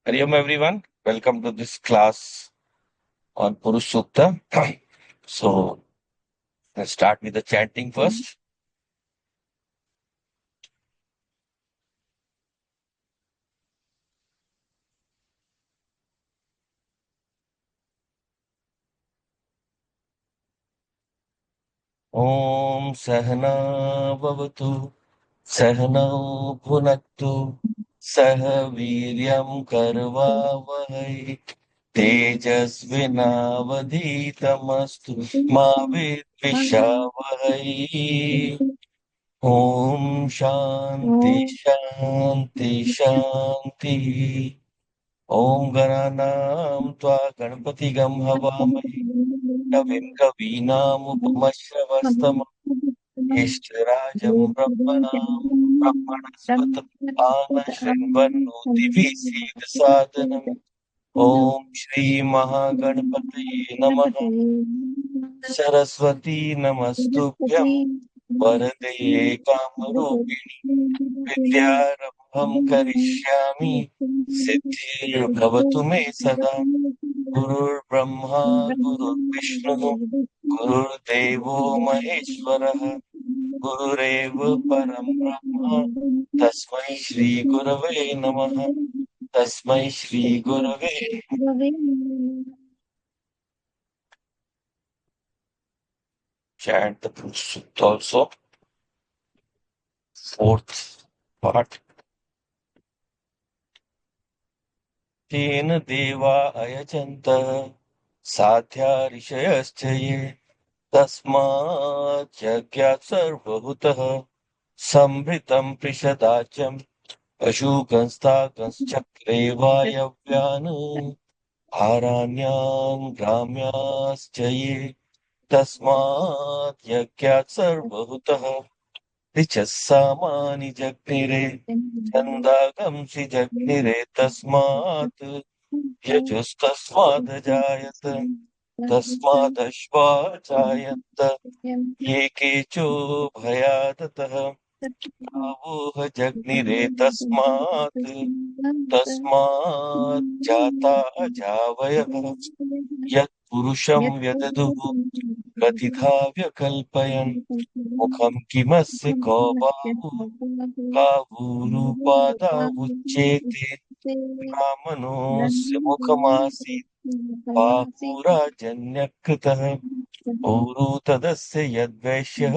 Hariom everyone, welcome to this class on Purusha Sukta. So let's start with the chanting first. Om Sahana Bhavatu Sahanau Bhunaktu Sah Viryam Karvavahai Tejasvinavadhitamastu Ma Vidvishavahai. Om Shanti Shanti Shanti. Om Gananam Tva Ganpati Gam Havamai Kavim Kavinam Upamashravastam Ishtarajam Brahmanam Brahmanaspata Ana Shrinvannoti Visid Sadhanam. Om Shri Mahaganpati Namaha Saraswati Namastubhyam Varade Kamarupini Vidyarambham Karishyami Siddhir Me Sada. Gurur Brahma Gurur Vishnu Gurur Devo Maheshwara Gururev Param Brahma Tasmai Shri Gurave Namaha. Tasmai Shri Gurave. Chant the Purusha Sukta also. Fourth part. Tena Deva Ayachanta Sadhya Rishayascha Ye Tasmat Yagyat Sarvabhutah Samritam Prishadacham Ashukanstakanschakre Vayavyan Aranyam Gramyascha Ye Tasmat Yagyat Sarvabhutah Richassamani Jagnire Chandagamsi Jagnire Tasmat Yajustasmadajayat Tasmadashvajayat Yekecho Bhayadatah Avoha Jagnire Tasmat Jata Ajavayah Yat Purusham Vyadaduhu Katitha Vyakalpayan Mukham Kimasya Kabahu Kavurupada Uchete Brahmanosya Mukhamasi Pakura Uru Tadasya Yadvaishya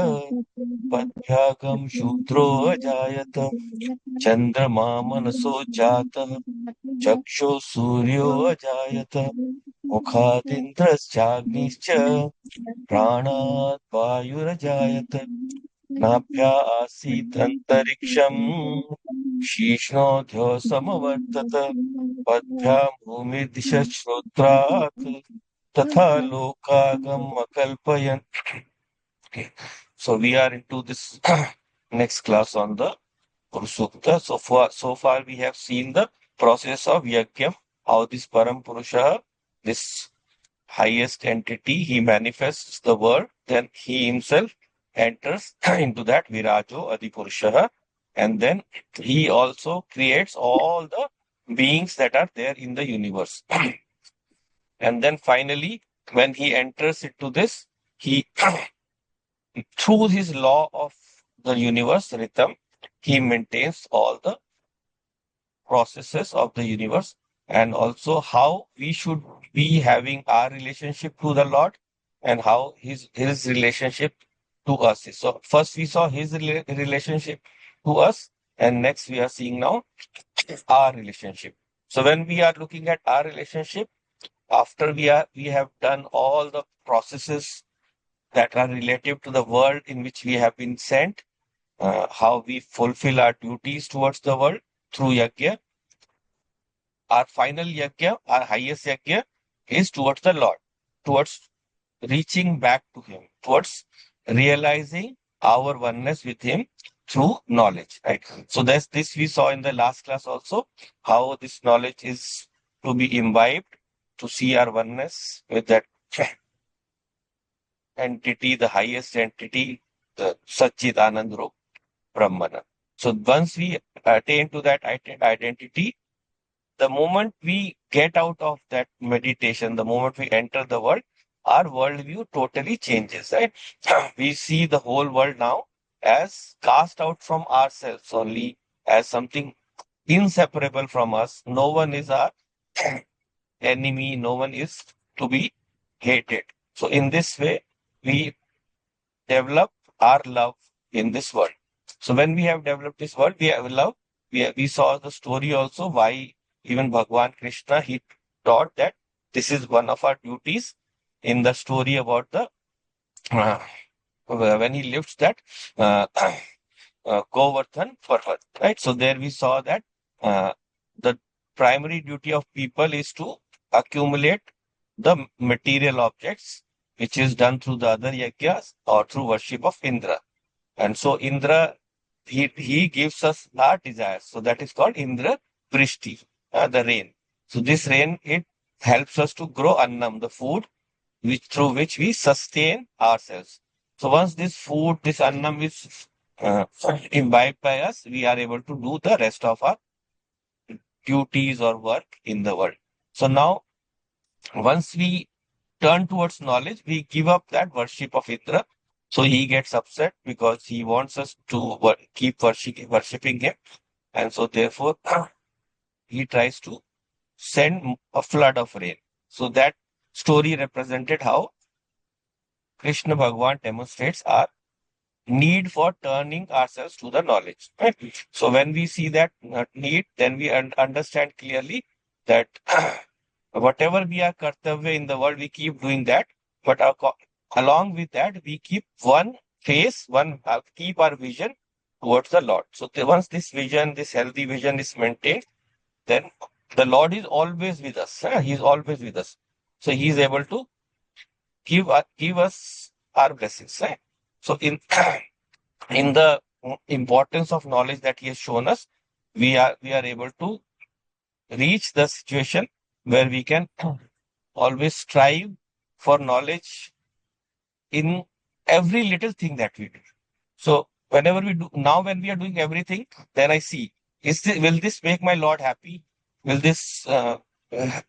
Padvyagam Shudro Ajayata Chandrama Manaso Jata Chakshu Suryo Ajayata Mukhadindraschagnischa Pranat Vayurajayata Nabhya Asit Antariksham Shishnothyo Samavartata Padvyam Bhumidisha Shrotrat Tatha Lokagam Akalpayan. Okay. So we are into this next class on the Purusha Sukta. So far we have seen the process of Yagyam, how this Param Purusha, this highest entity, he manifests the world, then he himself enters into that Virajo Adipurusha, and then he also creates all the beings that are there in the universe. And then finally, when he enters into this, he through his law of the universe rhythm, he maintains all the processes of the universe, and also how we should be having our relationship to the Lord and how his relationship to us is. So first we saw his relationship to us, and next we are seeing now our relationship. So when we are looking at our relationship, after we have done all the processes that are relative to the world in which we have been sent, how we fulfill our duties towards the world through yajna. Our final yajna, our highest yajna, is towards the Lord, towards reaching back to Him, towards realizing our oneness with Him through knowledge. Right. So that's this we saw in the last class also, how this knowledge is to be imbibed to see our oneness with that entity, the highest entity, the Satchit Anand Rup, Brahmana. So once we attain to that identity, the moment we get out of that meditation, the moment we enter the world, our worldview totally changes, right? We see the whole world now as cast out from ourselves only, as something inseparable from us. No one is our enemy, no one is to be hated. So, in this way, we develop our love in this world. So, when we have developed this world, we have love. We saw the story also why even Bhagwan Krishna he taught that this is one of our duties in the story about the uh, when he lifts that uh, Govardhan Parvat, right? So there we saw that the primary duty of people is to accumulate the material objects, which is done through the other yajnas or through worship of Indra. And so Indra, he gives us our desires. So that is called Indra Prishti, the rain. So this rain, it helps us to grow annam, the food which through which we sustain ourselves. So once this food, this annam is uh, imbibed by us, we are able to do the rest of our duties or work in the world. So now, once we turn towards knowledge, we give up that worship of Indra. So he gets upset because he wants us to keep worshipping him. And so therefore, he tries to send a flood of rain. So that story represented how Krishna Bhagwan demonstrates our need for turning ourselves to the knowledge. Right? So when we see that need, then we understand clearly that whatever we are kartavya in the world, we keep doing that. But along with that, we keep one face, keep our vision towards the Lord. So once this vision, this healthy vision is maintained, then the Lord is always with us. He is always with us. So he is able to give us our blessings. Right? So in the importance of knowledge that he has shown us, we are able to reach the situation where we can always strive for knowledge in every little thing that we do. So whenever we do now, when we are doing everything, then I see will this make my Lord happy? Will this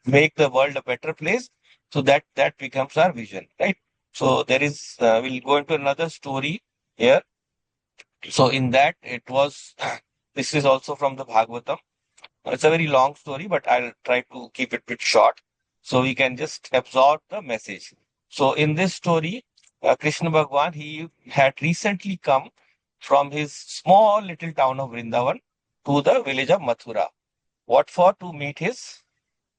make the world a better place? So that becomes our vision, right? So there is we'll go into another story here. So in that it was this is also from the Bhagavatam. It's a very long story, but I'll try to keep it bit short so we can just absorb the message. So in this story, Krishna Bhagwan, he had recently come from his small little town of Vrindavan to the village of Mathura. What for? To meet his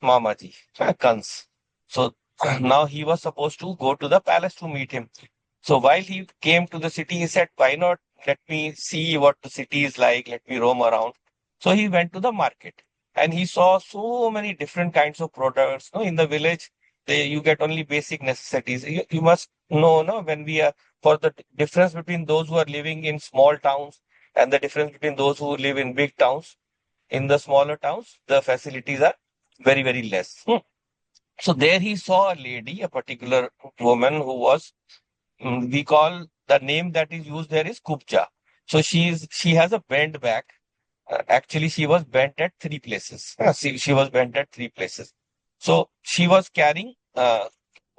Mamaji, Kans. So now he was supposed to go to the palace to meet him. So while he came to the city, he said, why not let me see what the city is like, let me roam around. So he went to the market and he saw so many different kinds of products. No, in the village, you get only basic necessities. You must know, no, when we are for the difference between those who are living in small towns and the difference between those who live in big towns. In the smaller towns, the facilities are very, very less. So there he saw a lady, a particular woman who was we call the name that is used there is Kupcha. So she has a bent back. Actually, she was bent at three places. She was bent at three places. So she was carrying a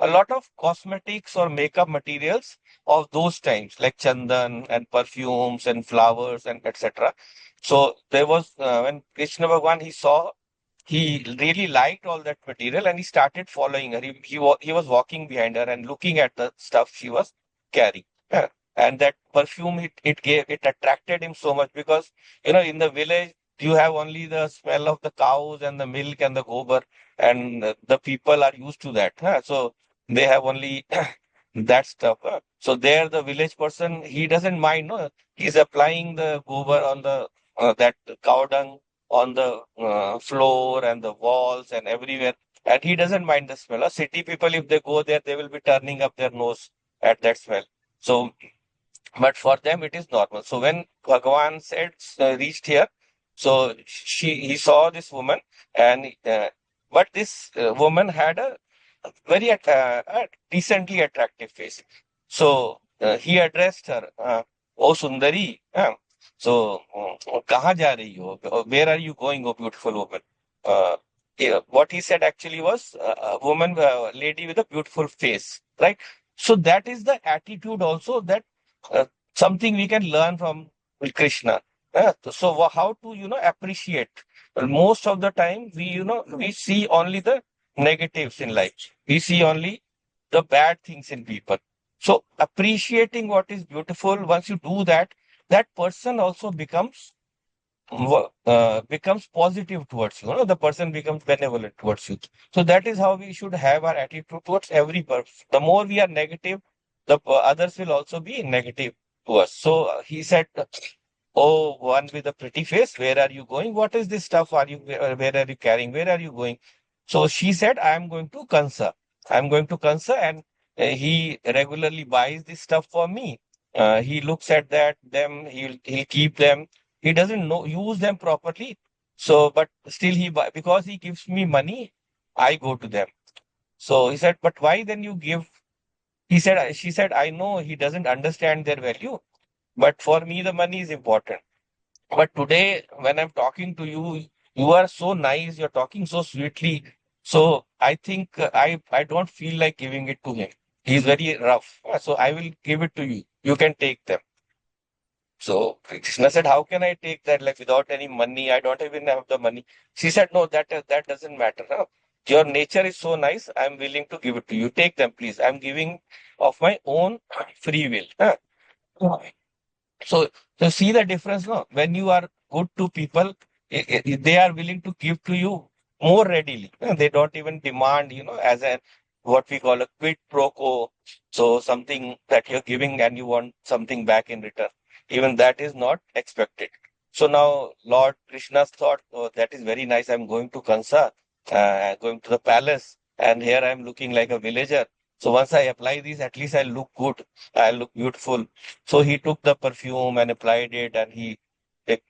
lot of cosmetics or makeup materials of those times, like chandan and perfumes and flowers and etc. So there was when Krishna Bhagwan he saw he really liked all that material and he started following her. He was walking behind her and looking at the stuff she was carrying. Yeah. And that perfume, it attracted him so much because, in the village, you have only the smell of the cows and the milk and the gobar, and the people are used to that. Huh? So they have only that stuff. Huh? So there, the village person, he doesn't mind. No, he's applying the gobar on the that cow dung on the floor and the walls and everywhere. And he doesn't mind the smell. City people, if they go there, they will be turning up their nose at that smell. So, but for them, it is normal. So when Bhagavan said reached here, so he saw this woman, and but this woman had a very decently attractive face. So he addressed her, "Oh Sundari, so कहाँ जा रही हो? Where are you going, oh beautiful woman?" what he said actually was a woman, lady with a beautiful face, right? So that is the attitude also, that uh, something we can learn from Krishna. So how to, appreciate. Well, most of the time we see only the negatives in life. We see only the bad things in people. So appreciating what is beautiful, once you do that, that person also becomes positive towards you. The person becomes benevolent towards you. So that is how we should have our attitude towards every person. The more we are negative, the others will also be negative to us. So he said, "Oh, one with a pretty face, where are you going? What is this stuff? Where are you carrying? Where are you going?" So she said, "I am going to Kansa. I'm going to Kansa, and he regularly buys this stuff for me. He looks at them. He'll keep them. He doesn't know use them properly. So, but still because he gives me money, I go to them." So he said, "But why then you give?" She said, "I know he doesn't understand their value, but for me the money is important. But today, when I'm talking to you, you are so nice. You're talking so sweetly. So I think I don't feel like giving it to him. He's very rough. So I will give it to you. You can take them." So Krishna said, "How can I take that? Like without any money, I don't even have the money." She said, "No, that doesn't matter. Huh? Your nature is so nice. I'm willing to give it to you. Take them, please. I'm giving of my own free will." Huh? So, so see the difference, no? When you are good to people, they are willing to give to you more readily. They don't even demand, as a what we call a quid pro quo. So something that you're giving and you want something back in return. Even that is not expected. So now Lord Krishna thought, "Oh, that is very nice. I'm going to Kansa, going to the palace, and here I'm looking like a villager. So once I apply these, at least I'll look good. I'll look beautiful." So he took the perfume and applied it, and he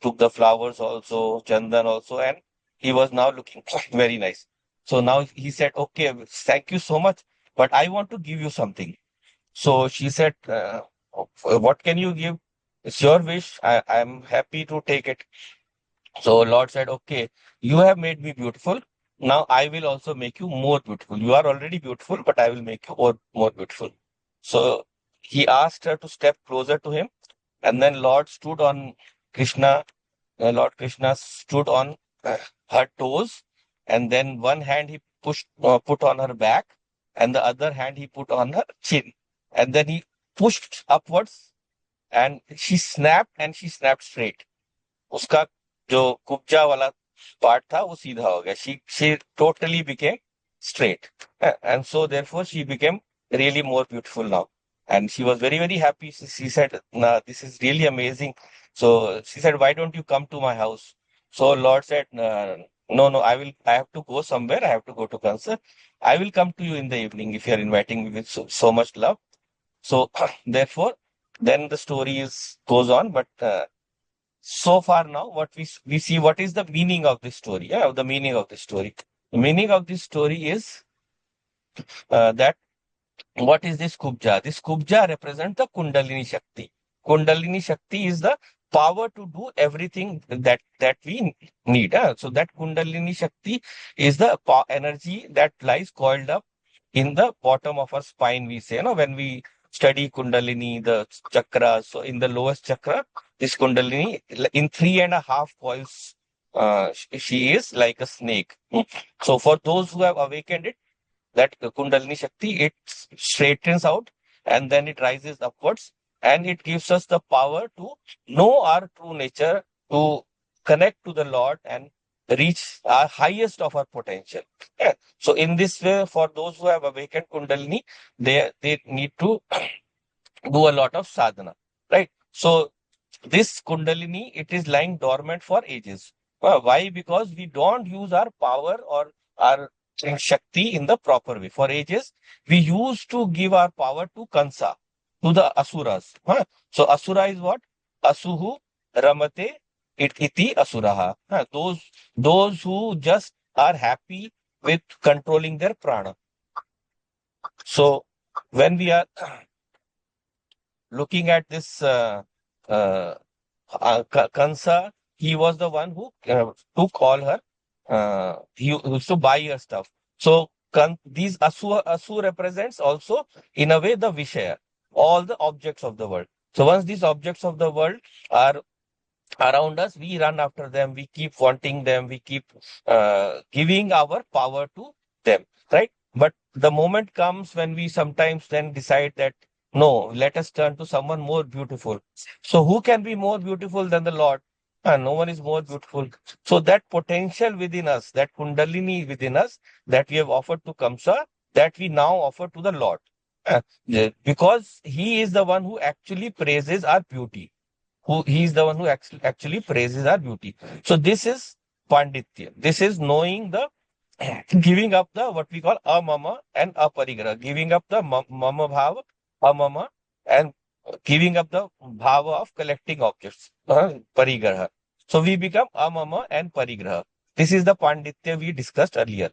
took the flowers also, chandan also, and he was now looking very nice. So now he said, "Okay, thank you so much, but I want to give you something." So she said, "What can you give? It's your wish. I'm happy to take it." So Lord said, "Okay, you have made me beautiful. Now I will also make you more beautiful. You are already beautiful, but I will make you more beautiful." So he asked her to step closer to him, and then Krishna, Lord Krishna stood on her toes, and then one hand he put on her back, and the other hand he put on her chin, and then he pushed upwards, and she snapped straight. उसका जो कुब्जा वाला part था वो सीधा हो गया. She totally became straight. And so therefore she became really more beautiful now, and she was very very happy. She said, "Nah, this is really amazing." So she said, "Why don't you come to my house?" So Lord said, "No, no, I have to go somewhere. I have to go to concert. I will come to you in the evening if you are inviting me with so much love." So therefore then the story is goes on, but so far now what we see, what is the meaning of this story. The meaning of this story, the meaning of this story is that what is this kubja? This kubja represents the kundalini shakti. Kundalini shakti is the power to do everything that we need. So that kundalini shakti is the energy that lies coiled up in the bottom of our spine. We say, when we study kundalini, the chakra. So in the lowest chakra, this kundalini in 3.5 coils, she is like a snake. So for those who have awakened it, that Kundalini Shakti, it straightens out and then it rises upwards, and it gives us the power to know our true nature, to connect to the Lord and reach our highest of our potential. Yeah. So in this way, for those who have awakened Kundalini, they need to do a lot of sadhana, right? So this Kundalini, it is lying dormant for ages. Why? Because we don't use our power or our Shakti in the proper way. For ages, we used to give our power to Kansa, to the Asuras. So Asura is what? Asuhu Ramate iti Asuraha. Those who just are happy with controlling their prana. So when we are looking at this uh, Kansa, he was the one who took all her he used to buy your stuff. So these asu represents also in a way the Vishaya, all the objects of the world. So once these objects of the world are around us, we run after them, we keep wanting them, we keep giving our power to them, right? But the moment comes when we sometimes then decide that no, let us turn to someone more beautiful. So who can be more beautiful than the Lord? No one is more beautiful. So that potential within us, that kundalini within us, that we have offered to Kamsa, that we now offer to the Lord. Because he is the one who actually praises our beauty, who he is the one who actually praises our beauty. So this is panditya. This is knowing the giving up the what we call amama and aparigraha, giving up the mama bhava, amama, and giving up the bhava of collecting objects, parigraha. So we become amama and parigraha. This is the panditya we discussed earlier.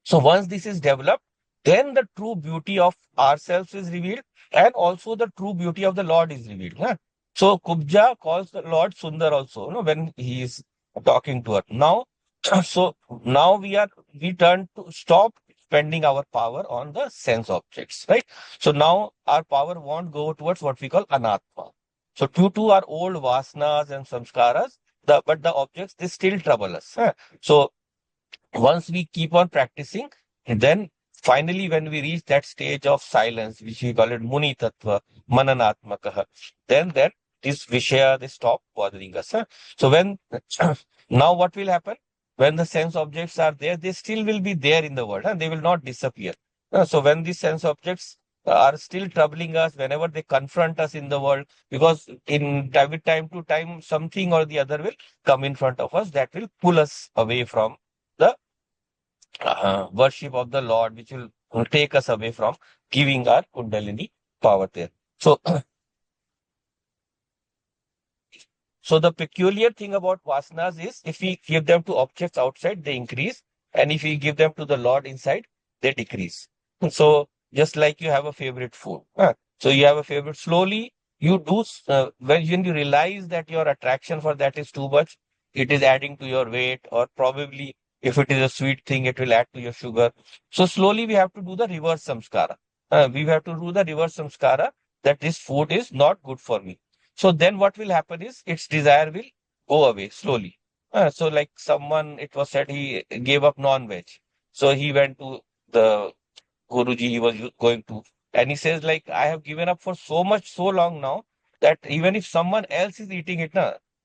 So once this is developed, then the true beauty of ourselves is revealed, and also the true beauty of the Lord is revealed. Huh? So Kubja calls the Lord Sundar also, when he is talking to her. Now, so now we turn to stop spending our power on the sense objects, right? So now our power won't go towards what we call anatma. So due to our old vasanas and samskaras, but the objects they still trouble us. Huh? So once we keep on practicing, then finally when we reach that stage of silence, which we call it Muni Tattva, Mananatmakaha, then this Vishaya, they stop bothering us. Huh? So when now what will happen? When the sense objects are there, they still will be there in the world and they will not disappear. So when these sense objects are still troubling us, whenever they confront us in the world, because with time to time, something or the other will come in front of us that will pull us away from the worship of the Lord, which will take us away from giving our Kundalini power there. So, so the peculiar thing about vasanas is if we give them to objects outside, they increase, and if we give them to the Lord inside, they decrease. So, just like you have a favorite food, so you have a favorite. Slowly, you do when you realize that your attraction for that is too much, it is adding to your weight, or probably if it is a sweet thing, it will add to your sugar. So slowly, we have to do the reverse samskara. We have to do the reverse samskara that this food is not good for me. So then what will happen is its desire will go away slowly. So like someone, it was said he gave up non-veg. So he went to the Guruji he was going to, and he says like, I have given up for so much, so long now that even if someone else is eating it,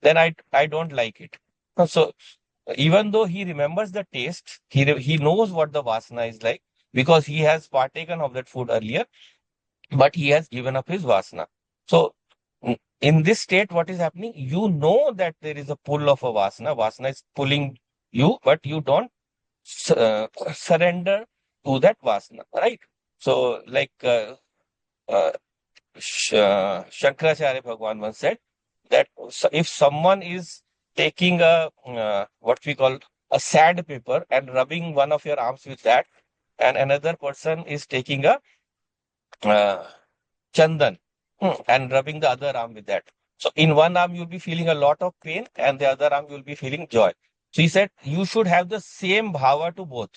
then I don't like it. So even though he remembers the taste, he knows what the vasana is like because he has partaken of that food earlier, but he has given up his vasana. So, in this state, what is happening? You know that there is a pull of a vasana. Vasana is pulling you, but you don't surrender to that vasana, right? So, like uh, Shankaracharya Bhagwan once said that if someone is taking a what we call a sandpaper and rubbing one of your arms with that, and another person is taking a uh, chandan, and rubbing the other arm with that. So in one arm you'll be feeling a lot of pain and the other arm you'll be feeling joy. So he said you should have the same bhava to both.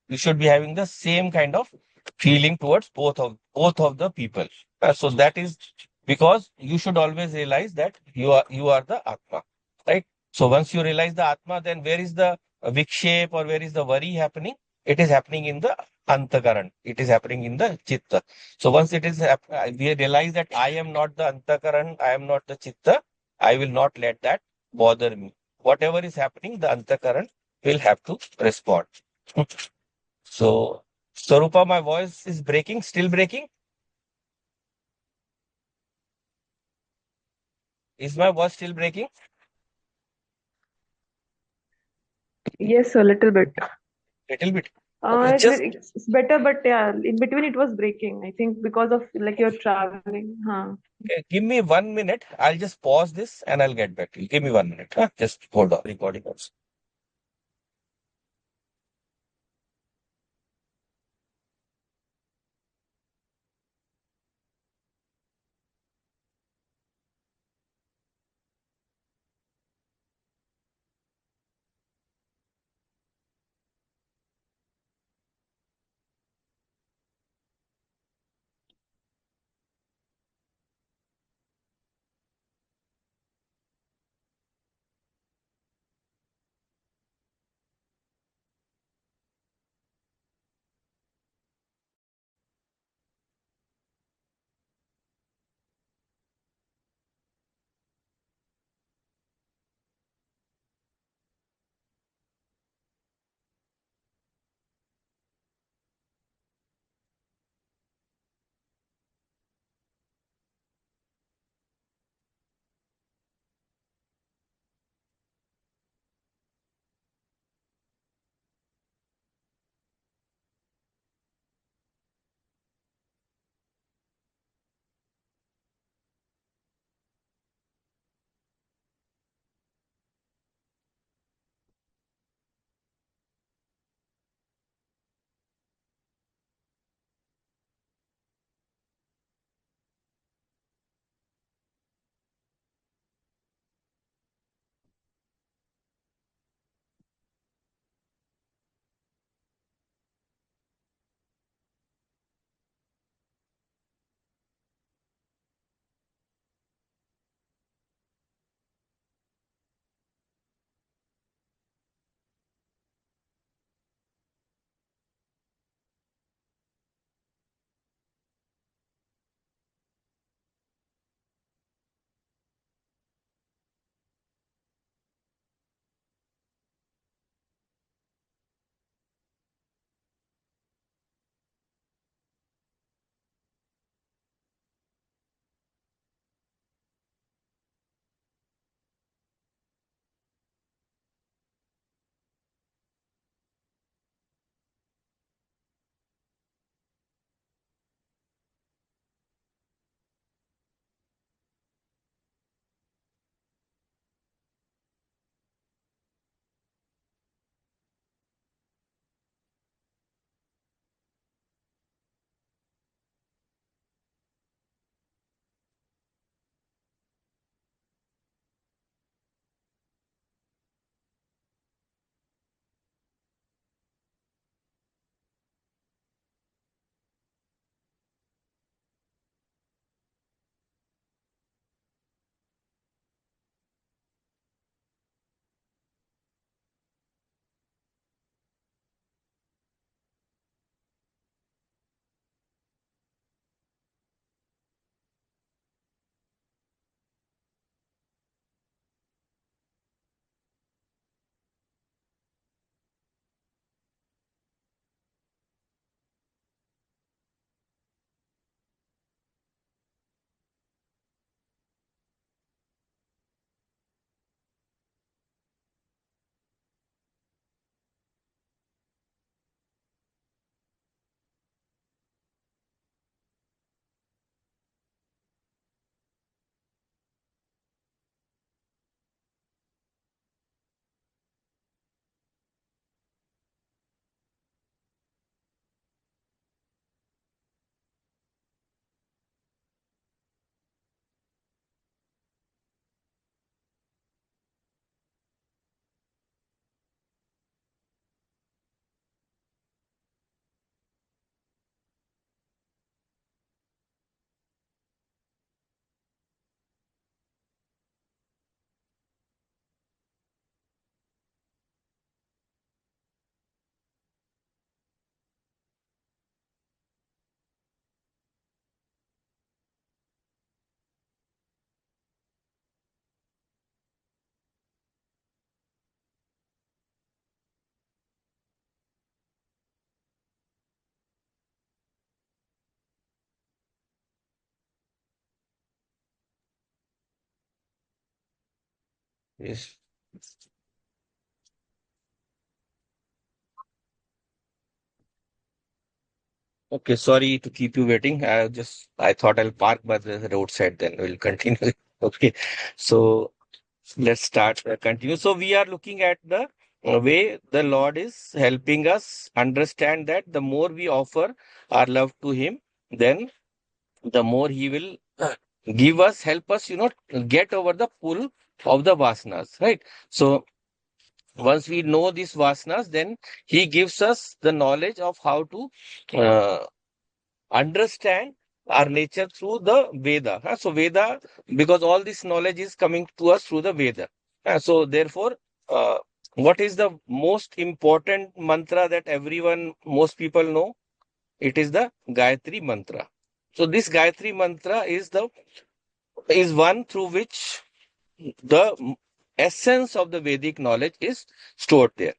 You should be having the same kind of feeling towards both of the people. So that is because you should always realize that you are the Atma, right? So once you realize the Atma, then where is the vikshep or where is the worry happening? It is happening in the antakaran. It is happening in the chitta. So once it is we realize that I am not the antakaran, I am not the chitta, I will not let that bother me. Whatever is happening, the antakaran will have to respond. So, Swarupa, my voice is breaking, still breaking. Is my voice still breaking? Yes, a little bit. Little bit. Okay, just It's better, but yeah, in between it was breaking. I think because of like you're traveling. Huh. give me 1 minute. I'll just pause this and I'll get back to you. Give me 1 minute. Huh? Just hold on. Recording also. Yes. Okay, sorry to keep you waiting. I thought I'll park by the roadside, then we'll continue. Okay, so let's start, continue. So we are looking at the way the Lord is helping us understand that the more we offer our love to Him, then the more He will give us, help us, get over the pull of the vasanas, right? So once we know these vasanas, then He gives us the knowledge of how to uh, understand our nature through the Veda. So Veda, because all this knowledge is coming to us through the Veda. So therefore, uh, what is the most important mantra that most people know? It is the Gayatri mantra. So this Gayatri mantra is one through which the essence of the Vedic knowledge is stored there.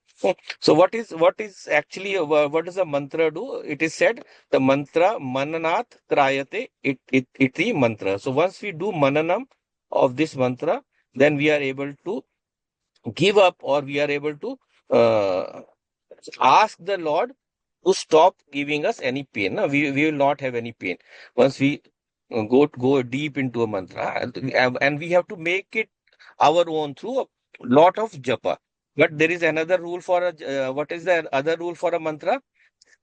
So what is actually what does the mantra do? It is said the mantra mananat trayate iti mantra. So once we do mananam of this mantra, then we are able to give up, or we are able to uh, ask the Lord to stop giving us any pain. No, we will not have any pain once we go deep into a mantra, and we have to make it our own through a lot of japa. But there is another rule for what is the other rule for a mantra?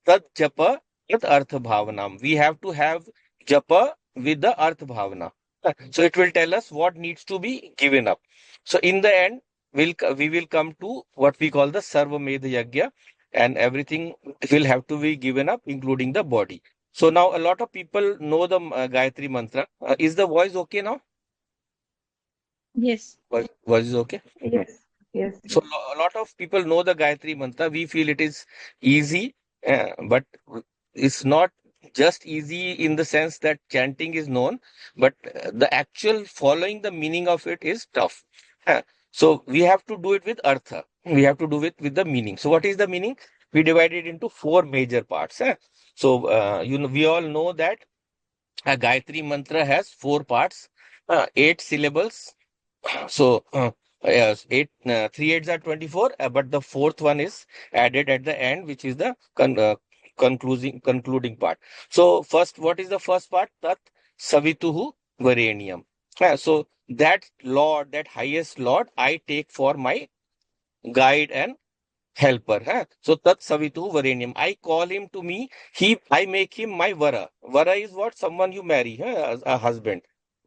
Tat japa with artha bhavanam. We have to have japa with the artha bhavana. So it will tell us what needs to be given up. So in the end, we will come to what we call the Sarvamedha Yagya, and everything will have to be given up, including the body. So now a lot of people know the Gayatri mantra. Is the voice okay now? Yes. Voice is okay? Yes, yes, So yes. a lot of people know the Gayatri mantra. We feel it is easy, but it's not just easy in the sense that chanting is known, but the actual following the meaning of it is tough. Uh, So we have to do it with artha. We have to do it with the meaning. So what is the meaning? We divide it into four major parts. So we all know that a Gayatri mantra has four parts, eight syllables. So, yes, 3 8s are 24, but the fourth one is added at the end, which is the concluding part. So, first, what is the first part? Tat Savituhu Vareniyam. So, that Lord, that highest Lord, I take for my guide and helper. So tat savitu varenyam. I call him to me. I make him my vara. Vara is what? Someone you marry, as a husband.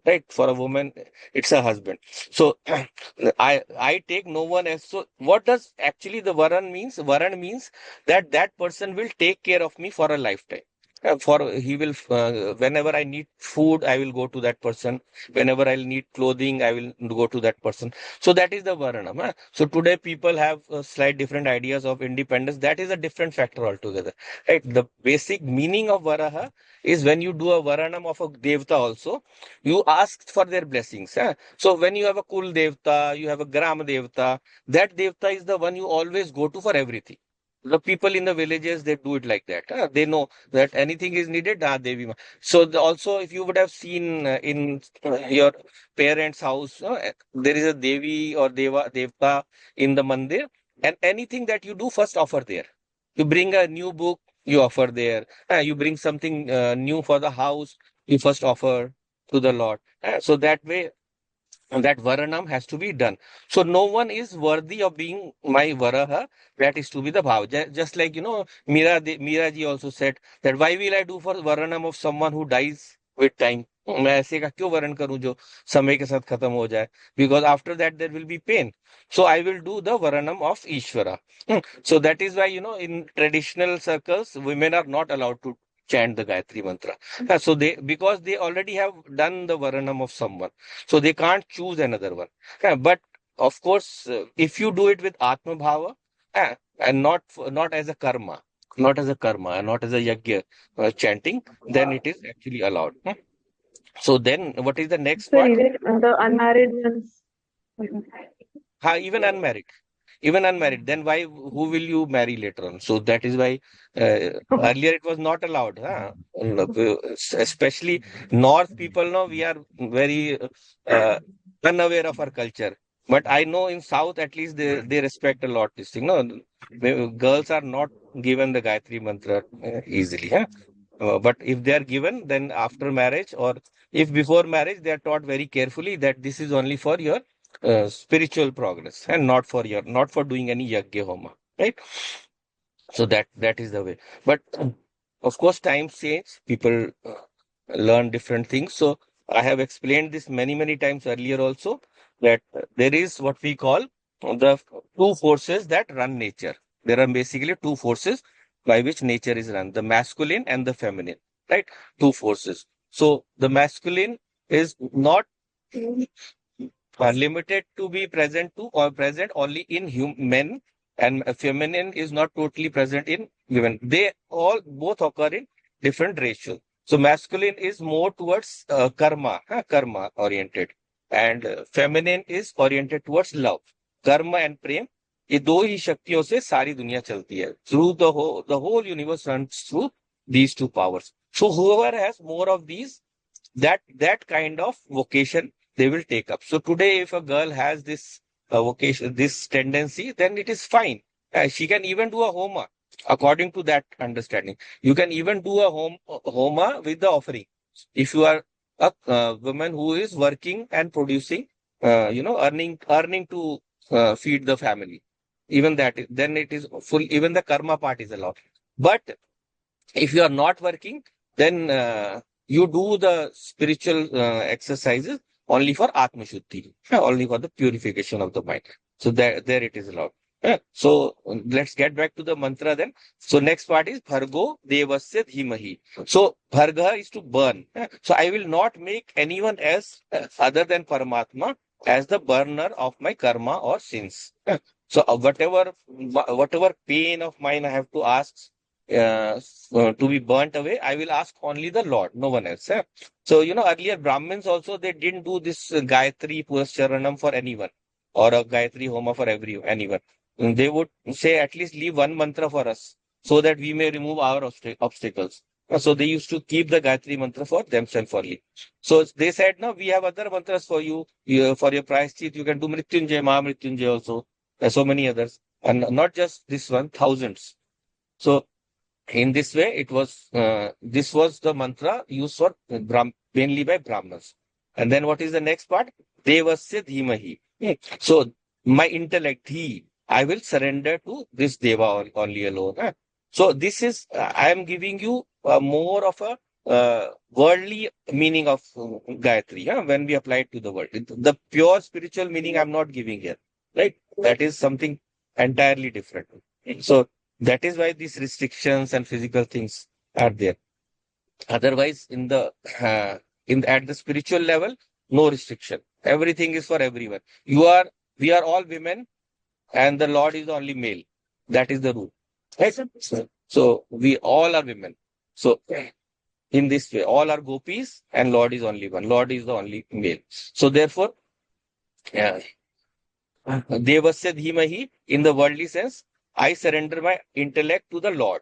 Right? For a woman, it's a husband. So I take no one else. So what does actually the varan means? Varan means that person will take care of me for a lifetime. For he will whenever I need food, I will go to that person. Whenever I need clothing, I will go to that person. So that is the Varanam. So today people have slight different ideas of independence. That is a different factor altogether. Right? The basic meaning of Varaha is when you do a Varanam of a Devta also, you ask for their blessings. So when you have a Kul Devta, you have a Gram Devta, that Devta is the one you always go to for everything. The people in the villages, they do it like that. They know that anything is needed, Devi Ma. So also, if you would have seen in your parents' house, there is a Devi or Devta in the mandir, and anything that you do, first offer there. You bring a new book, you offer there. You bring something new for the house, you first offer to the Lord. So that way, that varanam has to be done. So no one is worthy of being my varaha. That is to be the bhav. Just like Meera ji also said that why will I do for varanam of someone who dies with time? मैं ऐसे का क्यों वरण करूं जो समय के साथ खत्म हो जाए? Because after that there will be pain. So I will do the varanam of Ishvara. So that is why in traditional circles women are not allowed to chant the Gayatri mantra. So because they already have done the varanam of someone, so they can't choose another one. But of course, if you do it with Atma Bhava, and not as a karma, and not as a yajna chanting, then it is actually allowed. So then, what is the next So part? even the unmarried ones. Even unmarried. Even unmarried, then why? Who will you marry later on? So that is why earlier it was not allowed. Especially North people, now we are very unaware of our culture. But I know in South at least they respect a lot this thing. No, girls are not given the Gayatri mantra easily. Huh? But if they are given, then after marriage or if before marriage, they are taught very carefully that this is only for your spiritual progress and not for doing any yagya homa, right? So that is the way. But of course, times change. People learn different things. So I have explained this many times earlier also that there is what we call the two forces that run nature. There are basically two forces by which nature is run: the masculine and the feminine, right? Two forces. So the masculine is not limited to be present to or present only in men, and feminine is not totally present in women. They all both occur in different ratios. So masculine is more towards karma oriented, and feminine is oriented towards love. Karma and prem, ये दो ही शक्तियों से सारी दुनिया चलती है. Through the whole universe runs through these two powers. So whoever has more of these, that kind of vocation they will take up. So today, if a girl has this vocation, this tendency, then it is fine. She can even do a homa according to that understanding. You can even do a homa with the offering. If you are a woman who is working and producing, earning to feed the family, even then it is full. Even the karma part is allowed. But if you are not working, then you do the spiritual exercises only for Atma Shuddhi, only for the purification of the mind. So there it is allowed. So let's get back to the mantra then. So next part is Bhargo Devasya Dhimahi. So Bharga is to burn. So I will not make anyone else other than Paramatma as the burner of my karma or sins. So whatever pain of mine I have to ask to be burnt away, I will ask only the Lord, no one else. So, earlier Brahmins also, they didn't do this Gayatri Purusharanam for anyone or a Gayatri Homa for anyone. They would say, at least leave one mantra for us so that we may remove our obstacles. So they used to keep the Gayatri mantra for themselves only. So they said, no, we have other mantras for you, for your prayashchit. You can do Mrityunjay, Mahamrityunjay also. So many others. And not just this one, thousands. So in this way, this was the mantra used for mainly by Brahmins. And then what is the next part? Devasya Dhimahi. So my intellect, I will surrender to this Deva only alone. So this is, I am giving you more of a worldly meaning of Gayatri when we apply it to the world. The pure spiritual meaning I'm not giving here, right? That is something entirely different. So that is why these restrictions and physical things are there. Otherwise, at the spiritual level, no restriction. Everything is for everyone. We are all women, and the Lord is only male. That is the rule. Right? So we all are women. So in this way, all are gopis, and Lord is only one. Lord is the only male. So therefore, uh, Devasya Dhimahi, in the worldly sense, I surrender my intellect to the Lord.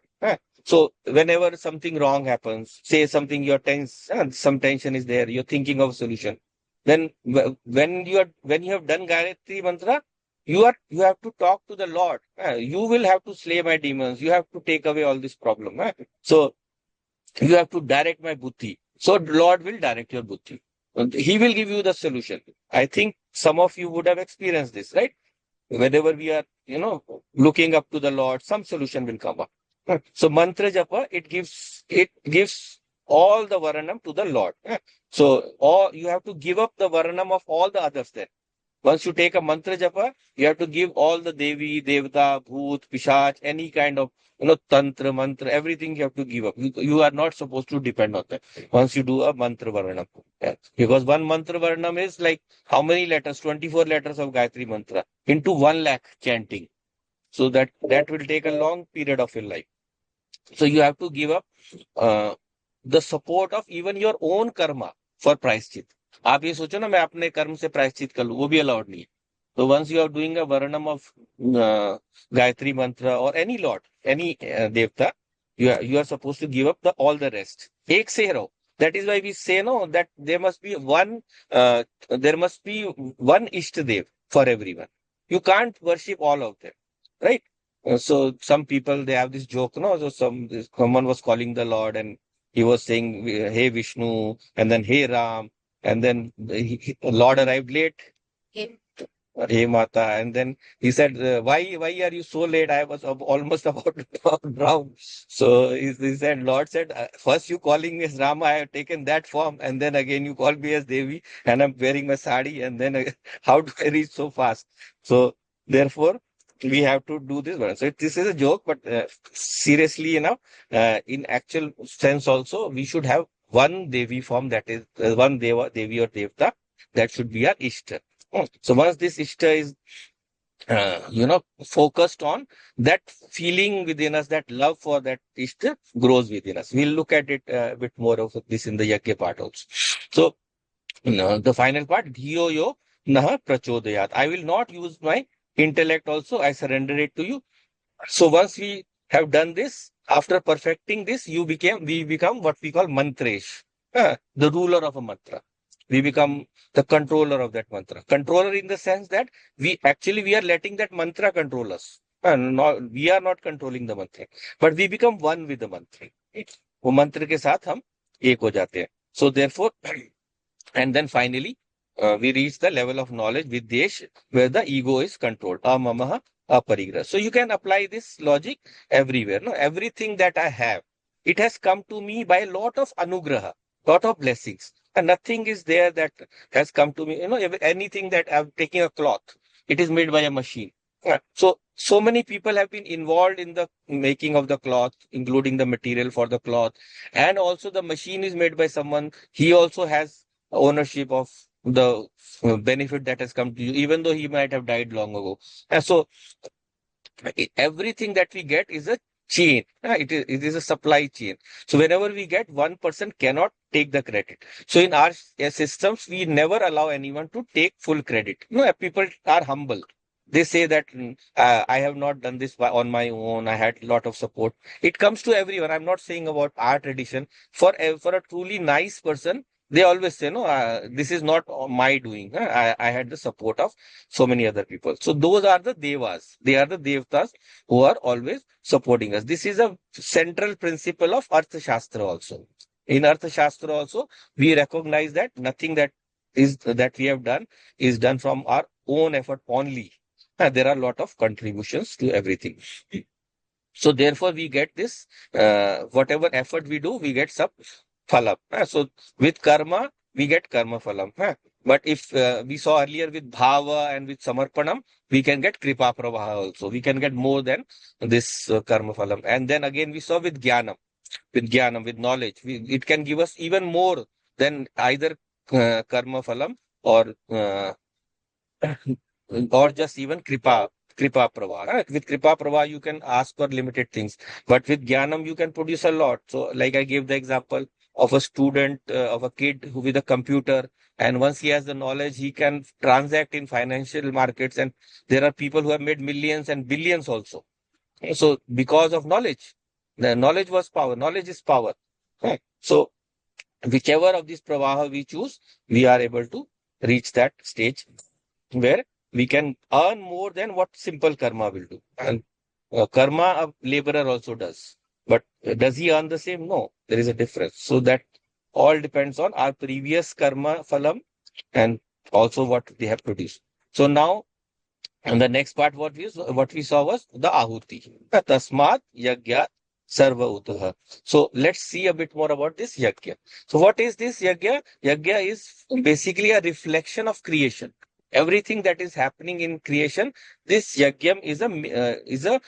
So whenever something wrong happens, say something you're tense, some tension is there, you're thinking of a solution. Then when you have done Gayatri Mantra, you have to talk to the Lord. You will have to slay my demons. You have to take away all this problem. So you have to direct my buddhi. So the Lord will direct your buddhi. And He will give you the solution. I think some of you would have experienced this, right? Whenever we are, looking up to the Lord, some solution will come up. So mantra japa, it gives all the varanam to the Lord. So all you have to give up the varanam of all the others then. Once you take a mantra japa, you have to give all the Devi, Devata, Bhoot, Pishach, any kind of, Tantra, Mantra, everything you have to give up. You are not supposed to depend on that once you do a mantra varnam. Yeah. Because one mantra varnam is like how many letters? 24 letters of Gayatri Mantra into 1 lakh chanting. So that will take a long period of your life. So you have to give up uh, the support of even your own karma for प्रायश्चित. आप ये सोचो ना मैं अपने कर्म से प्रायश्चित कर लूं, वो भी अलाउड नहीं है. So once you are doing a varanam of Gayatri mantra or any lord, any devta, you are supposed to give up all the rest. एक से रहो. That is why we say no that there must be one Ishtadev. for everyone. You can't worship all of them, right? So some people, they have this joke, no? So someone was calling the Lord and he was saying, "Hey Vishnu," and then "Hey Ram," and then Lord arrived late. Hey Mata, and then he said, why are you so late? I was almost about to drown." So he said, Lord said, first you calling me as Rama, I have taken that form, and then again you call me as Devi, and I'm wearing my sari, and then how do I reach so fast? So therefore, we have to do this one. So this is a joke, but seriously, in actual sense also, we should have one Devi form, that is one Devi or Devta, that should be our Ishta. So once this Ishta is, focused on, that feeling within us, that love for that Ishta grows within us. We'll look at it a bit more of this in the Yajna part also. So, the final part, Dhiyo yo naha prachodayat. I will not use my intellect also. I surrender it to you. So once we have done this, after perfecting this, we become what we call mantresh, the ruler of a mantra. We become the controller of that mantra. Controller in the sense that we are letting that mantra control us. We are not controlling the mantra, but we become one with the mantra. वो मंत्र के साथ हम एक हो जाते हैं. So therefore, and then finally, we reach the level of knowledge videsh, where the ego is controlled. Amamaha aparigraha. So you can apply this logic everywhere. No, everything that I have, it has come to me by a lot of anugraha, lot of blessings. And nothing is there that has come to me. Anything that I'm taking a cloth, it is made by a machine. So many people have been involved in the making of the cloth, including the material for the cloth, and also the machine is made by someone. He also has ownership of the benefit that has come to you, even though he might have died long ago. And so everything that we get is a chain. It is a supply chain. So whenever we get, one person cannot take the credit. So in our systems, we never allow anyone to take full credit. People are humble. They say that I have not done this on my own. I had a lot of support. It comes to everyone. I'm not saying about our tradition. For a truly nice person, they always say, no, this is not my doing. I had the support of so many other people. So those are the devas. They are the devtas who are always supporting us. This is a central principle of Arthashastra also. In Arthashastra also, we recognize that nothing that we have done is done from our own effort only. There are a lot of contributions to everything. So therefore, we get this, whatever effort we do, we get some phalam. So with karma, we get karma phalam. But if we saw earlier with bhava and with samarpanam, we can get kripa pravaha also. We can get more than this karma phalam. And then again, we saw with jnanam, with knowledge, it can give us even more than either karma phalam or just even kripa prava. With kripa prava, you can ask for limited things, but with jnanam, you can produce a lot. So like I gave the example of a student, of a kid who with a computer, and once he has the knowledge, he can transact in financial markets, and there are people who have made millions and billions also. So because of knowledge, the knowledge was power. Knowledge is power. So whichever of these pravaha we choose, we are able to reach that stage where we can earn more than what simple karma will do. And karma, a laborer also does. But does he earn the same? No, there is a difference. So that all depends on our previous karma phalam and also what they have produced. So now, and the next part, what we saw was the ahuti. Tasmat yagya sarva utaha. So let's see a bit more about this yagya. So what is this yagya? Yagya is basically a reflection of creation. Everything that is happening in creation, this yagyam is a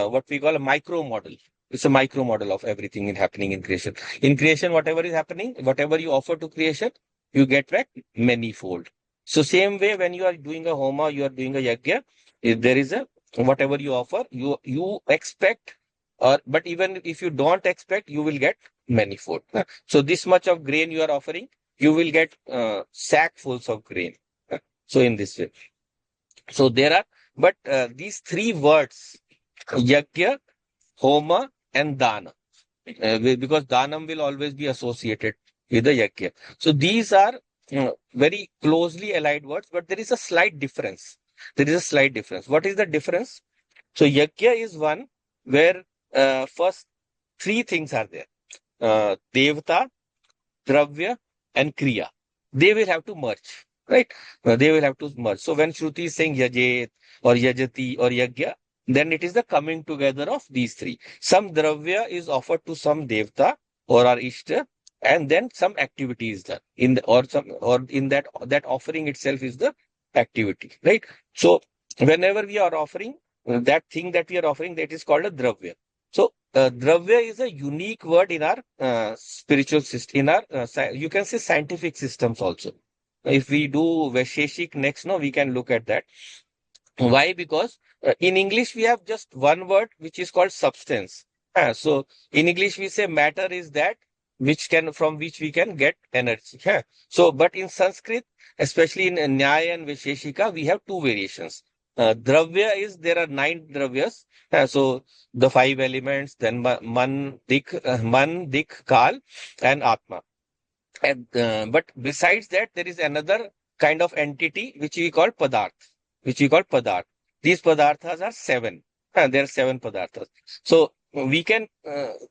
what we call a micro model. It's a micro model of everything happening in creation. In creation, whatever is happening, whatever you offer to creation, you get back manyfold. So same way, when you are doing a homa, you are doing a yagya, if there is a whatever you offer, you expect, or but even if you don't expect, you will get manyfold. So this much of grain you are offering, you will get sackfuls of grain. So in this way. So there are, but these 3 words, yajna, homa, and dana, because danam will always be associated with the yajna. So these are very closely allied words, but there is a slight difference. There is a slight difference. What is the difference? So yajna is one where first three things are there. Devata, Dravya, and Kriya. They will have to merge, right? They will have to merge. So when Shruti is saying Yajet or Yajati or Yagya, then it is the coming together of these three. Some Dravya is offered to some Devta or our Ishta, and then some activity is done in the, or in that offering itself is the activity, right? So whenever we are offering that thing that we are offering, that is called a Dravya. So Dravya is a unique word in our spiritual system, in our, you can say scientific systems also. If we do Vaisheshik next, no, we can look at that. Why? Because in English we have just one word which is called substance. So in English we say matter is that which can from which we can get energy. So but in Sanskrit, especially in Nyaya and Visheshika, we have two variations. Dravya is there are 9 dravyas. So the 5 elements, then man, dik, kal, and atma. And, but besides that, there is another kind of entity which we call padarth, which we call padarth. These padarthas are 7. There are 7 padarthas. So we can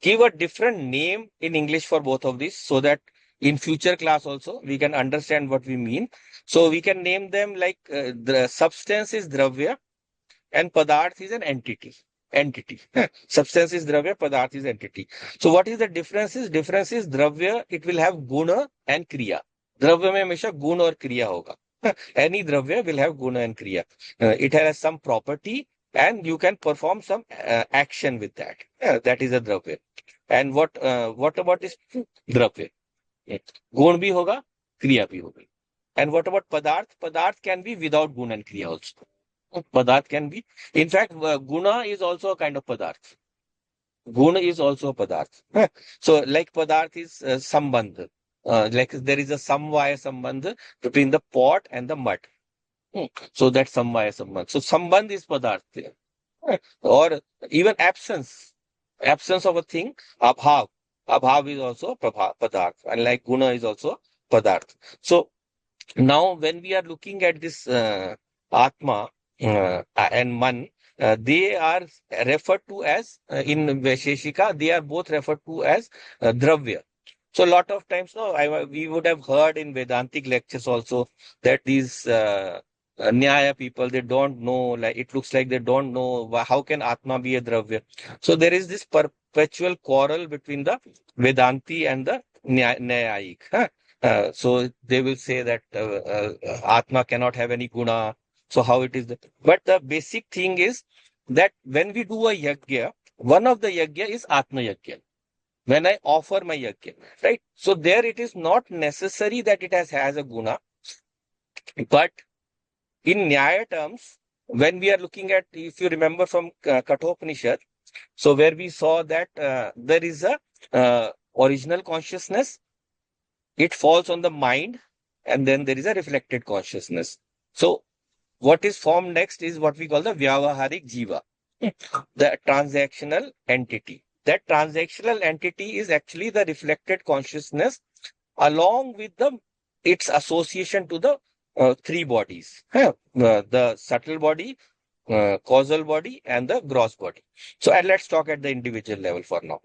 give a different name in English for both of these so that in future class also we can understand what we mean. So we can name them like the substance is dravya and padarth is an entity. Entity. Substance is dravya, padarth is entity. So what is the difference? Difference is dravya, it will have guna and kriya. Dravya mein hamesha guna or kriya hoga. Any dravya will have guna and kriya. It has some property and you can perform some action with that. That is a dravya. And what about this dravya? Gun bhi hoga, kriya bhi hoga. And what about padarth? Padarth can be without guna and kriya also. Padarth can be. In fact, guna is also a kind of padarth. Guna is also a padarth. So, like padarth is sambandh. Like there is a samvaya sambandh between the pot and the mud. So that's samvaya sambandh. So sambandh is padarth there. Or even absence. Absence of a thing, abhav. Abhav is also padarth. And like guna is also padarth. So now, when we are looking at this Atma and Man, they are referred to as, in Vaisheshika, they are both referred to as Dravya. So, a lot of times, no, we would have heard in Vedantic lectures also that these Nyaya people, they don't know, like it looks like they don't know how can Atma be a Dravya. So, there is this perpetual quarrel between the Vedanti and the Nyayik. So they will say that Atma cannot have any guna. So how it is? But the basic thing is that when we do a yajna, one of the yajna is Atma yajna. When I offer my yajna, right? So there it is not necessary that it has a guna, but in Nyaya terms, when we are looking at, if you remember from Kathopanishad, so where we saw that there is a original consciousness, it falls on the mind, and then there is a reflected consciousness. So what is formed next is what we call the Vyavaharik Jiva, the transactional entity. That transactional entity is actually the reflected consciousness along with its association to the 3 bodies, the subtle body, causal body, and the gross body. So and let's talk at the individual level for now.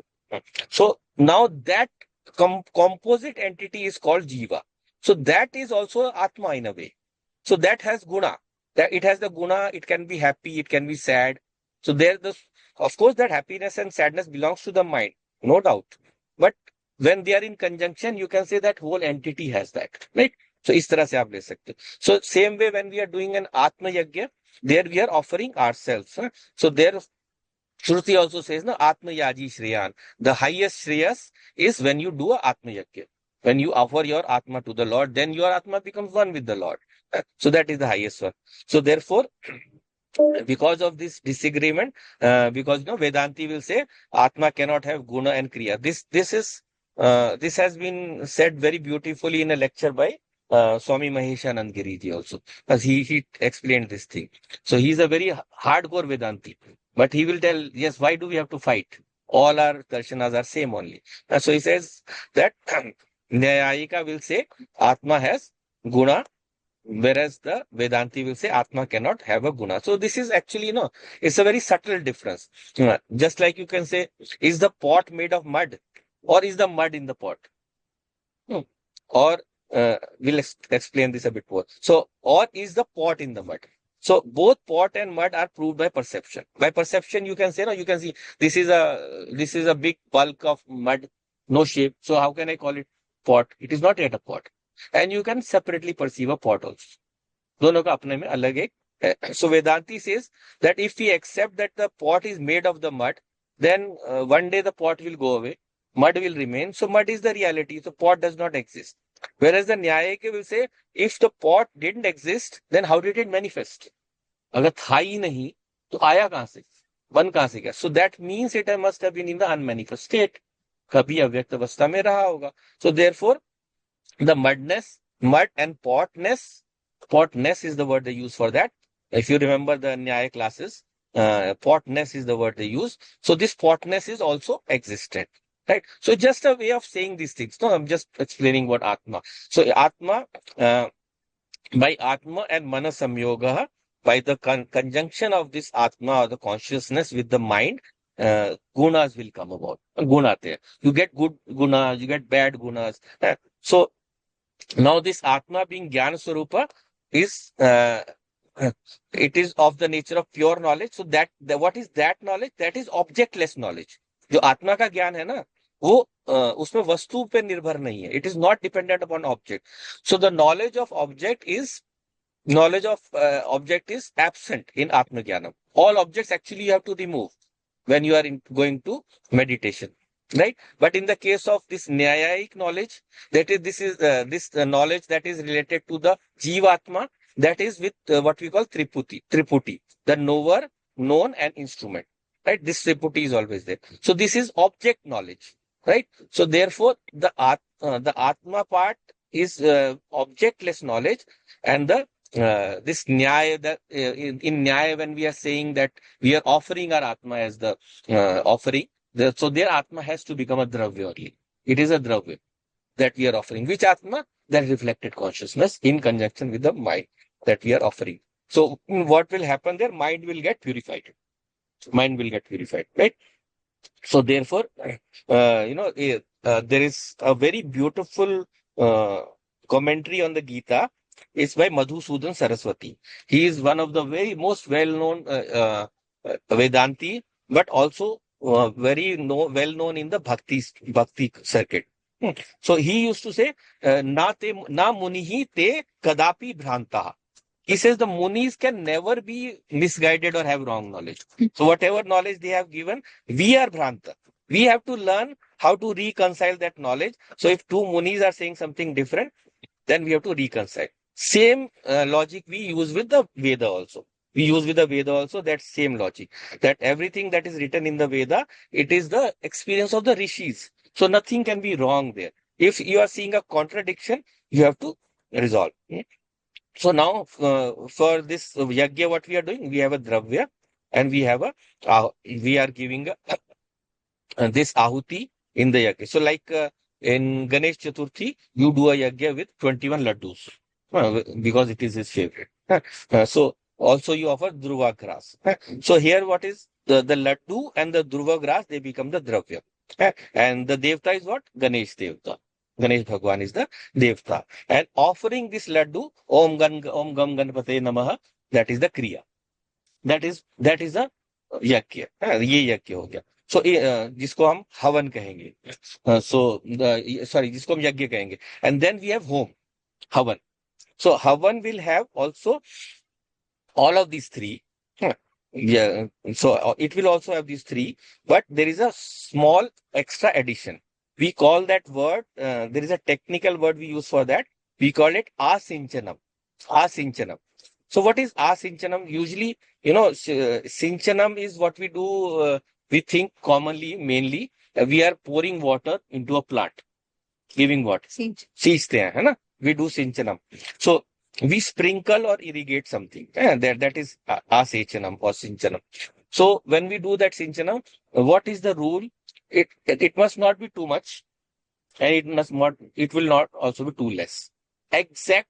So now that composite entity is called Jiva. So that is also Atma in a way. So that has guna. That it has the guna, it can be happy, it can be sad. So there the of course that happiness and sadness belongs to the mind, no doubt. But when they are in conjunction, you can say that whole entity has that. Right? So इस तरह से आप ले सकते. So same way when we are doing an Atma Yajna, there we are offering ourselves. So there Shruti also says, no, Atma Yaji Shreyan. The highest Shreyas is when you do a Atma Yajna. When you offer your Atma to the Lord, then your Atma becomes one with the Lord. So that is the highest one. So therefore, because of this disagreement, because Vedanti will say Atma cannot have Guna and Kriya. This has been said very beautifully in a lecture by Swami Maheshanand Giriji also, as he explained this thing. So he is a very hardcore Vedanti, but he will tell, yes, why do we have to fight? All our darshanas are same only. So he says that Nyayika will say Atma has guna, whereas the Vedanti will say Atma cannot have a guna. So this is actually, it's a very subtle difference. Just like you can say, is the pot made of mud or is the mud in the pot? Hmm. Or we'll explain this a bit more. So, or is the pot in the mud? So both pot and mud are proved by perception. By perception, you can say, no, you can see this is a big bulk of mud, no shape. So how can I call it pot? It is not yet a pot. And you can separately perceive a pot also. दोनों का अपने में अलग एक है. So Vedanti says that if we accept that the pot is made of the mud, then one day the pot will go away, mud will remain. So mud is the reality. So pot does not exist. Whereas the Nyayika will say, if the pot didn't exist, then how did it manifest? अगर था ही नहीं तो आया कहां से, बन कहां से गया? So that means it must have been in the unmanifest state. कभी अव्यक्त अवस्था में रहा होगा. So therefore the mud and potness is the word they use for that. If you remember the Nyaya classes, potness is the word they use. So this potness is also existent, right? So just a way of saying these things. No, I'm just explaining what Atma. So Atma, by Atma and Mana Samyoga, by the conjunction of this Atma or the consciousness with the mind, gunas will come about. Guna there. You get good gunas, you get bad gunas. So now this Atma being Jnana Swarupa is it is of the nature of pure knowledge. So what is that knowledge? That is objectless knowledge. जो आत्मा का ज्ञान है ना, वो उसमें वस्तु पे निर्भर नहीं है. It is not dependent upon object. So the knowledge of object is absent in Atma Jnanam. All objects actually you have to remove when you are going to meditation, right? But in the case of this Nyayic knowledge, that is this knowledge that is related to the Jivatma, that is with what we call Triputi, the knower, known and instrument, right? This Triputi is always there. So this is object knowledge, right? So therefore the Atma part is objectless knowledge, and the this Nyaya, that in Nyaya, when we are saying that we are offering our Atma as the offering, so their Atma has to become a Dravya only. It is a Dravya that we are offering. Which Atma? That reflected consciousness in conjunction with the mind that we are offering. So what will happen there? Mind will get purified. Mind will get purified, right? So therefore, there is a very beautiful commentary on the Gita. It's by Madhusudan Saraswati. He is one of the very most well-known Vedanti, but also well known in the bhakti circuit. So he used to say, na munihi te kadapi bhranta. He says the munis can never be misguided or have wrong knowledge. So whatever knowledge they have given, we are bhranta. We have to learn how to reconcile that knowledge. So if two munis are saying something different, then we have to reconcile. Same logic we use with the Veda also. We use with the Veda also that same logic. That everything that is written in the Veda, it is the experience of the rishis. So nothing can be wrong there. If you are seeing a contradiction, you have to resolve. So now for this yagya, what we are doing, we have a dravya and we have we are giving this ahuti in the yagya. So like in Ganesh Chaturthi, you do a yagya with 21 laddus because it is his favorite. So also you offer dhruva grass. So here what is the laddu and the dhruva grass, they become the dravya. And the devta is what? Ganesh devta. Ganesh Bhagwan is the devta. And offering this laddu, Om Gam Ganpate Namaha, that is the kriya. That is a यज्ञ. ये यज्ञ हो गया. सो जिसको हम हवन कहेंगे. So sorry, जिसको हम यज्ञ कहेंगे. एंड देन वी हैव होम, हवन. So Havan will have also all of these three. Yeah. So it will also have these three, but there is a small extra addition. We call that word, there is a technical word we use for that. We call it asinchanam. Asinchanam. So what is asinchanam? Usually, sinchanam is what we do. We think commonly, mainly, we are pouring water into a plant, giving water. सींचते हैं, है ना? We do sinchanam. So we sprinkle or irrigate something. That is asechanam or sinchanam. So when we do that sinchanam, what is the rule? It must not be too much, and it will not also be too less. Exact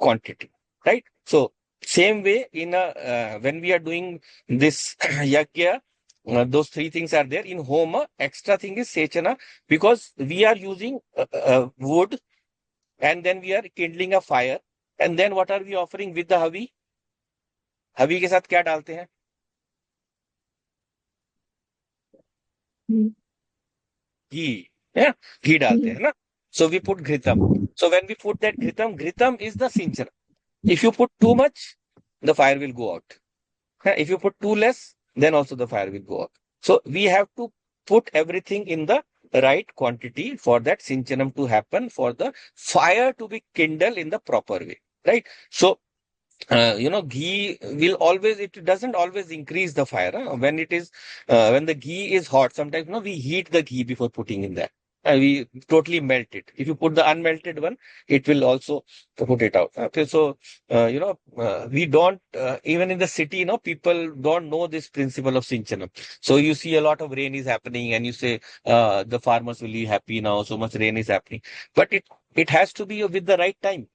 quantity, right? So same way in a when we are doing this yajna, those three things are there. In homa, extra thing is sechana, because we are using wood, and then we are kindling a fire, and then what are we offering with the havi? हवी के साथ क्या डालते हैं? Mm. घी. Yeah, घी डालते Mm. हैं ना. So we put घृतम. So when we put that घृतम is the sinchana. If you put too much, the fire will go out. If you put too less, then also the fire will go out. So we have to put everything in the right quantity for that sinchanam to happen, for the fire to be kindled in the proper way, right? So ghee will always, it doesn't always increase the fire. When it is, when the ghee is hot, sometimes, we heat the ghee before putting in that. We totally melt it. If you put the unmelted one, it will also put it out. Okay, so, we don't, even in the city, people don't know this principle of sinchanam. So you see a lot of rain is happening and you say, the farmers will be happy now, so much rain is happening. But it has to be with the right time.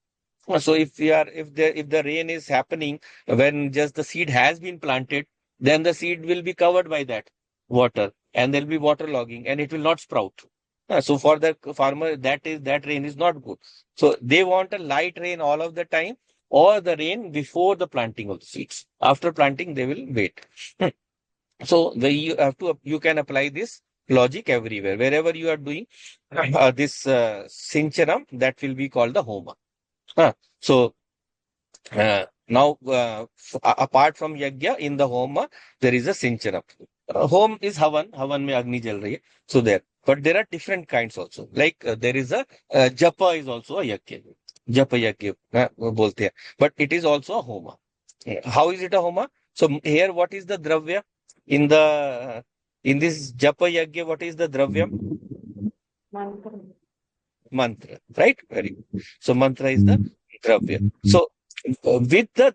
So if the rain is happening when just the seed has been planted, then the seed will be covered by that water, and there'll be water logging, and it will not sprout. So for the farmer, that rain is not good. So they want a light rain all of the time, or the rain before the planting of the seeds. After planting, they will wait. Hmm. So you can apply this logic everywhere. Wherever you are doing this sinchanam, that will be called the homa. So now, apart from yajna, in the home, there is a sinchanam. Home is havan. Havan में agni जल रही है. So there. But there are different kinds also. Like there is a japa is also a yajna. Japa yajna वो बोलते हैं. But it is also a homa. How is it a homa? So here, what is the dravya in the in this japa yajna? What is the dravya? Mantra. Mantra, right? Very good. So mantra is the dravya. So with the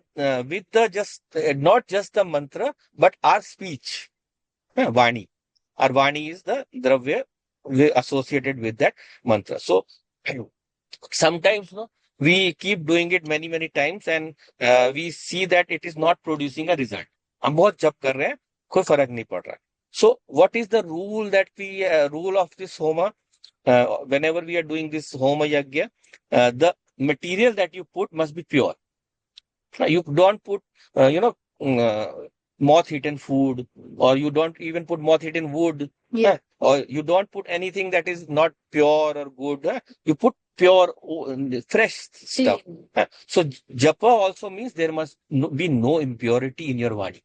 just not just the mantra, but our speech, vani. Our vani is the dravya associated with that mantra. So sometimes, we keep doing it many many times, and we see that it is not producing a result. हम बहुत जप कर रहे हैं, कोई फर्क नहीं पड़ रहा. So what is the rule that we rule of this homa? Whenever we are doing this homa yajna, the material that you put must be pure. You don't put, moth-eaten food, or you don't even put moth-eaten wood, Yeah. or you don't put anything that is not pure or good. You put pure, fresh stuff. So japa also means there must be no impurity in your vani.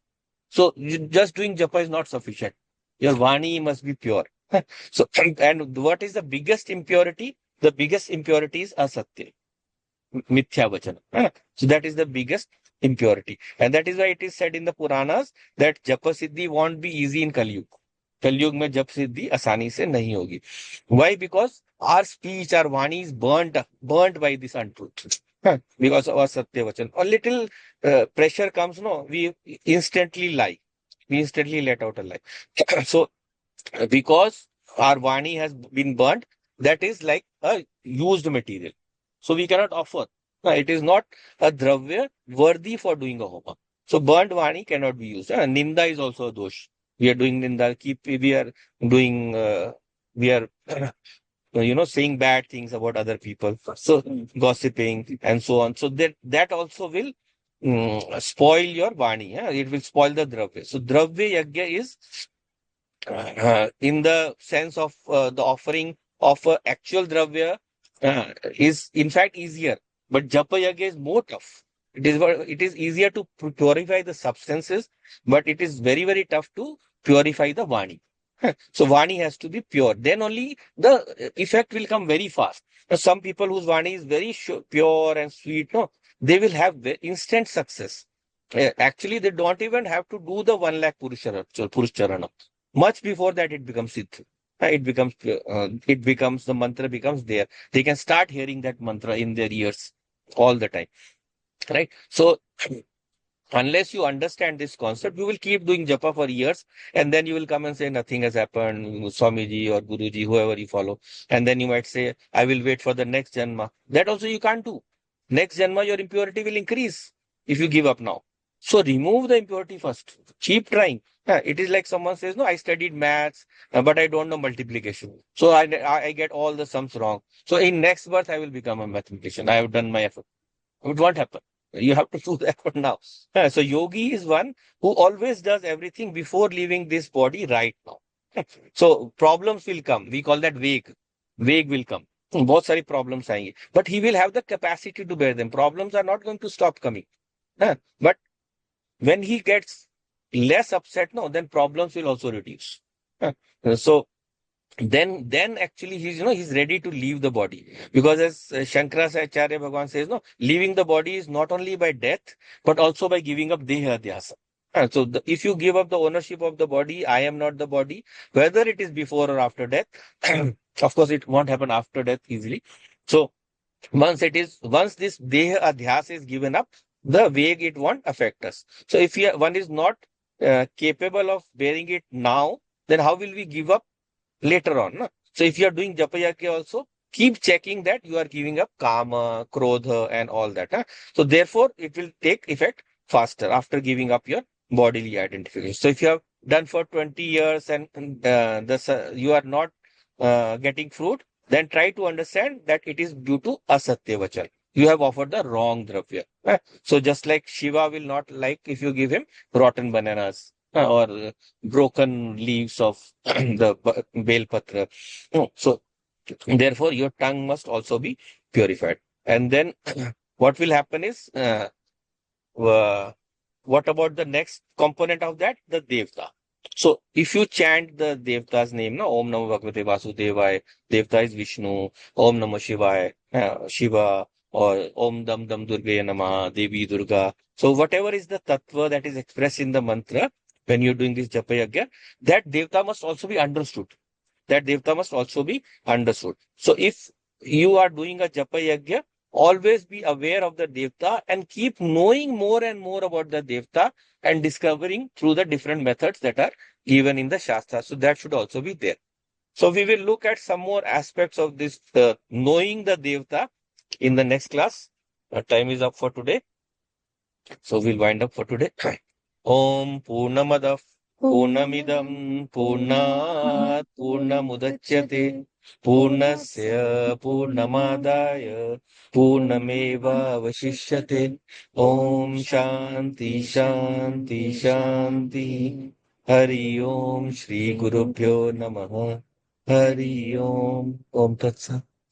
So just doing japa is not sufficient. Your vani must be pure. So, and what is the biggest impurity? The biggest impurity is asatya, mithya vachana. So that is the biggest impurity. And that is why it is said in the Puranas that japa siddhi won't be easy in Kali Yuga. Kali Yuga mein jap siddhi asani se nahi hogi. Why? Because our speech, our vani is burnt by this untruth. Because of our satya vachana. A little pressure comes, no, we instantly lie. We instantly let out a lie. So because our vani has been burnt, that is like a used material. So we cannot offer. It is not a dravya worthy for doing a homa. So burnt vani cannot be used. Ninda is also a dosh. We are doing ninda. We are doing, we are, saying bad things about other people. So gossiping and so on. So that also will spoil your vani. It will spoil the dravya. So dravya yajna is in the sense of the offering of actual dravya is in fact easier, but japa yajna is more tough. It is easier to purify the substances, but it is very very tough to purify the vani. So vani has to be pure. Then only the effect will come very fast. Now, some people whose vani is very pure and sweet, no, they will have instant success. Actually, they don't even have to do the 1 lakh Purush much before that, it becomes siddh. It becomes the mantra becomes there. They can start hearing that mantra in their ears all the time, right? So unless you understand this concept, you will keep doing japa for years, and then you will come and say nothing has happened, Swamiji or Guruji, whoever you follow, and then you might say, I will wait for the next janma. That also you can't do. Next Janma, your impurity will increase if you give up now. So remove the impurity first. Keep trying. It is like someone says, no, I studied maths, but I don't know multiplication. So I get all the sums wrong. So in next birth, I will become a mathematician. I have done my effort. It won't happen. You have to do the effort now. So yogi is one who always does everything before leaving this body right now. So problems will come. We call that vague. Vague will come. बहुत सारी problems आएंगे. But he will have the capacity to bear them. Problems are not going to stop coming. But when he gets less upset, no, then problems will also reduce. So then actually he's ready to leave the body, because as Shankaracharya Bhagavan says, no, leaving the body is not only by death but also by giving up deha adhyasa. So if you give up the ownership of the body, I am not the body, whether it is before or after death. Of course it won't happen after death easily. So once this deha adhyas is given up, the vague, it won't affect us. So if one is not capable of bearing it now, then how will we give up later on? No? So if you are doing japa yajna also, keep checking that you are giving up kama, krodha and all that. So therefore, it will take effect faster after giving up your bodily identification. So if you have done for 20 years and you are not getting fruit, then try to understand that it is due to asatya vachan. You have offered the wrong dravya. So just like Shiva will not like if you give him rotten bananas or broken leaves of the bel patra. So therefore, your tongue must also be purified. And then what will happen is, uh, what about the next component of that? The Devta. So if you chant the Devta's name, no, Om Namo Bhagavate Vasudevaya, Devta is Vishnu, Om Namo Shivaya, Shiva, or Om Dam Dam Durgaya Namaha, Devi Durga. So whatever is the tattva that is expressed in the mantra, when you're doing this japa yajna, that Devta must also be understood. That Devta must also be understood. So if you are doing a japa yajna, always be aware of the Devta and keep knowing more and more about the Devta and discovering through the different methods that are given in the Shastra. So that should also be there. So we will look at some more aspects of this knowing the Devta in the next class. Time is up for today. So we'll wind up for today. Om Purnamadav Purnamidam Purnat Purnamudachyate Purnasya Purnamadaya Purnameva Vashishyate. Om Shanti Shanti Shanti. Hari Om Shri Gurubhyo Namaha. Hari Om. Om Tat Sat.